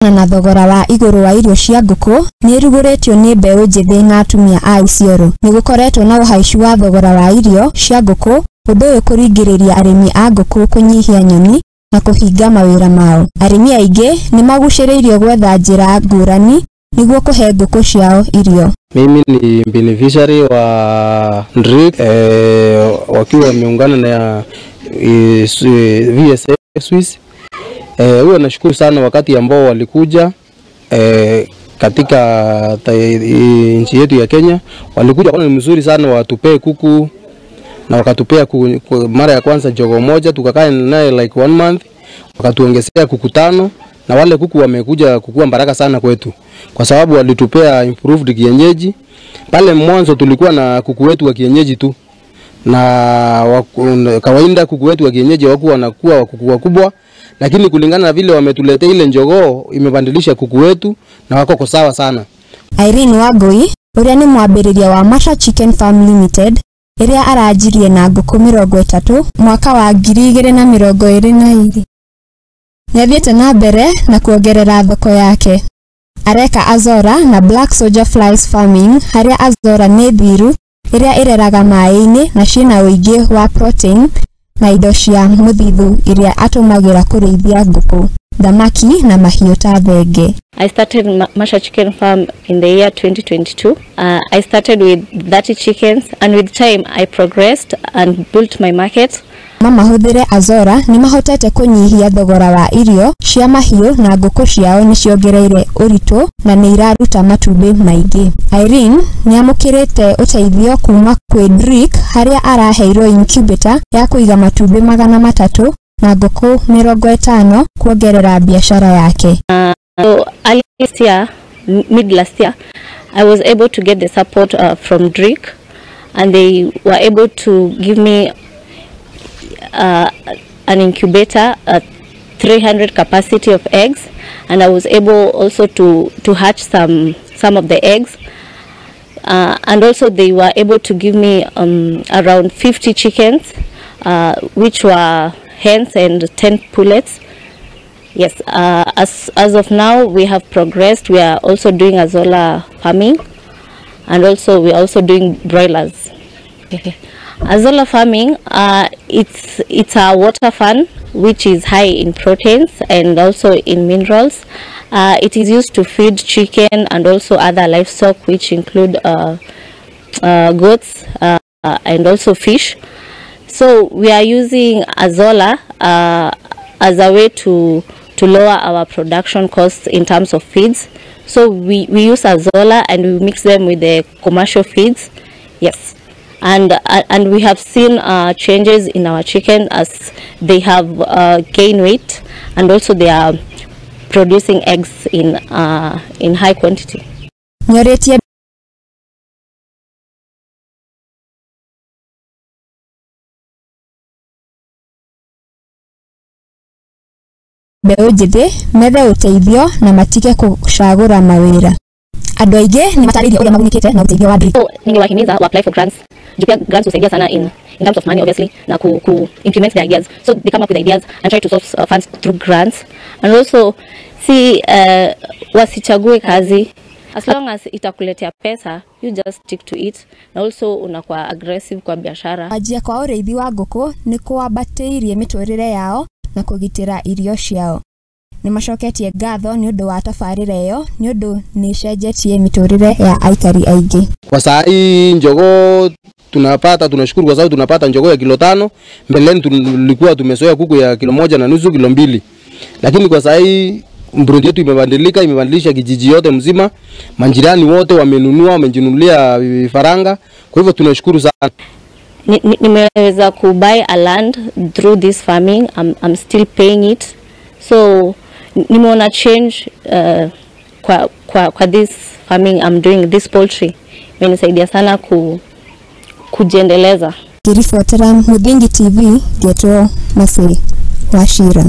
Na thogora wa iguru wa irio cia nguku ni iruguritio ni mbeu njithi na atumia a Isiolo. Ni gukoretwo na uhaicu wa thogora wa irio cia nguku, undu uyu kuringiriria arimi a nguku kunyihia nyoni na kuhinga mawira mao. Arimi aingi ni maguciriirio gwetha njira ngurani niguo kuhe nguku ciao irio. Mimi ni beneficiary wa Njira wakiwa wameungana na VSA Swiss. Huwa nashukuru sana wakati ambao walikuja katika nchi yetu ya Kenya. Walikuja kwa ni mzuri sana, watupee kuku na wakatupea mara ya kwanza jogo moja, tukakaa naye like 1 month, wakatuongezea kuku 5 na wale kuku wamekuja kukua baraka sana kwetu kwa sababu walitupea improved kienyeji. Pale mwanzo tulikuwa na kuku wetu wa kienyeji tu, na kawaida kuku wetu wa kienyeji hawakuwa wanakuwa kuku wakubwa, lakini kulingana na vile wametuletea ile njogoo imebadilisha kuku wetu na wako sawa sana. Irene Wagoi, uria ni mwambiriria wa Masha Chicken Farm Limited, iria arajirie na nguku 30 mwaka wa 2022. Nĩathiĩte na mbere na kuongerera thoko yake. Areka Azora na Black Soldier Flies Farming, haria Azora nĩ thiru iria ireraga maĩ-inĩ na ciĩna ũingĩ wa protein na indo cia mũthithu iria atumagira kurĩithia nguku, thamaki na mahiũ ta thenge. I started Masha Chicken Farm in the year 2022. I started with 30 chickens, and with time I progressed and built my market. Mahũthĩre Azora ni mahotete kunyihia thogora wa irio cia mahiũ na nguku ciao ni ciongereire ũritũ na nĩ iraruta matumbĩ maingĩ. Irene ni amũkĩrĩte ũteithio kuma kwĩ Drake haria araheirwo incubator ya kuiga matumbĩ 300 na nguku 50 kuongerera biashara yake. So last year, mid last year, I was able to get the support from Drake, and they were able to give me an incubator, 300 capacity of eggs, and I was able also to hatch some of the eggs, and also they were able to give me around 50 chickens, which were hens and 10 pullets. Yes, as of now we have progressed. We are also doing Azola farming, and also we are also doing broilers. Azola farming, it's a water farm which is high in proteins and also in minerals. It is used to feed chicken and also other livestock, which include goats and also fish. So we are using Azola as a way to lower our production costs in terms of feeds. So we use Azola and we mix them with the commercial feeds. Yes. And we have seen changes in our chicken as they have gained weight, and also they are producing eggs in high quantity. Uriithia mbeu njithi methe uteithio na matige kucagura mawira. Andu aingĩ ni mataririo uria magunikite na uteithio wa Drake. Ningewahimiza wa apply for grants. Jupia grants husaidia sana in terms of money, obviously, na ku implement the ideas. So they come up with ideas and try to source funds through grants. And also wasichague kazi. As long as itakuletea pesa, you just stick to it. Na also unakuwa aggressive kwa biashara. Ajia kwa ureithi wa nguku ni kuambatĩirie mĩtũrĩre yao na kugitĩra irio ciao. Ni macoketie ngatho ni undu wa tabarĩra ĩyo ni undu ni cenjetie mĩtũrĩre ya aikari aingĩ. Kwa saa hii njogoo tunashukuru kwa sababu tunapata njogoo ya kilo 5. Mbeleni tulikuwa tumezoea kuku ya kilo 1.5 kilo 2. Lakini kwa saa hii mbrodi yetu imebadilisha kijiji yote mzima. Manjirani wote wamenunua, wamejinunulia vifaranga. Kwa hivyo tunashukuru sana. Nimeweza kubuy a land through this farming. I'm still paying it. So nimeona change kwa this farming I'm doing, this poultry. Imenisaidia sana kujiendeleza. Kirifuatira Mudingi TV geto Masiri Washira.